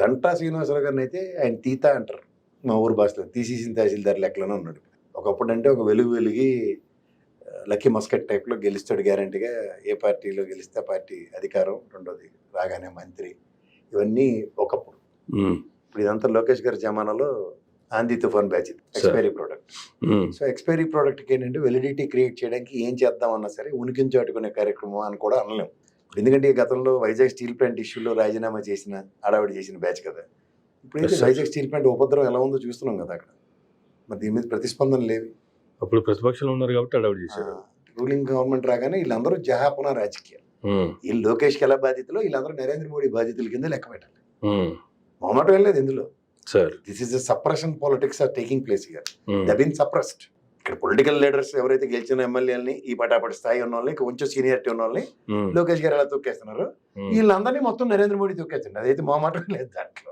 గంటా శ్రీనివాసరావు గారిని అయితే ఆయన తీతా అంటారు మా ఊరు భాషలో. తీసేసిన తహసీల్దార్ లెక్కలోనే ఉన్నాడు. ఒకప్పుడు అంటే ఒక వెలిగి లక్కీ మస్కట్ టైప్లో గెలుస్తాడు గ్యారంటీగా. ఏ పార్టీలో గెలిస్తే ఆ పార్టీ అధికారం, రెండోది రాగానే మంత్రి, ఇవన్నీ ఒకప్పుడు. ఇప్పుడు ఇదంతా లోకేష్ గారి జమానాలో ఆంధీ తుఫాన్ batch, expiry product. So expiry ప్రోడక్ట్కి ఏంటంటే వెలిడిటీ క్రియేట్ చేయడానికి ఏం చేద్దామన్నా సరే ఉనికిని చాటుకునే కార్యక్రమం అని కూడా అనలేము. ఎందుకంటే ఈ గతంలో వైజాగ్ స్టీల్ ప్లాంట్ ఇష్యూలో రాజీనామా చేసిన హడావిడి చేసిన బ్యాచ్ కదా. ఇప్పుడైతే వైజాగ్ స్టీల్ ప్లాంట్ ఉపద్రవం ఎలా ఉందో చూస్తున్నాం కదా అక్కడ. మరి దీని మీద ప్రతిస్పందన లేవు. అప్పుడు ప్రతిపక్షంలో ఉన్నారు కాబట్టి హడావిడి చేశారు. రూలింగ్ గవర్నమెంట్ రాగానే వీళ్ళందరూ జహాపన రాజకీయాలు. వీళ్ళు లోకేష్కి ఎలా బాధితులు, వీళ్ళందరూ నరేంద్ర మోడీ బాధితుల కింద లెక్క పెట్టాలి. మొహమాటం ఏం లేదు ఇందులో. This is suppression politics are taking place here. They been suppressed. ఇక్కడ పొలిటికల్ లీడర్స్ ఎవరైతే గెలిచిన ఎమ్మెల్యేలని, ఈ పటాపటి స్థాయి ఉన్న వాళ్ళని, కొంచెం సీనియారిటీ ఉన్న వాళ్ళని లోకేష్ గారు ఎలా తొక్కేస్తున్నారు, వీళ్ళందరినీ మొత్తం నరేంద్ర మోడీ తొక్కేస్తుంది. అదైతే మొహమాటం లేదు దాంట్లో.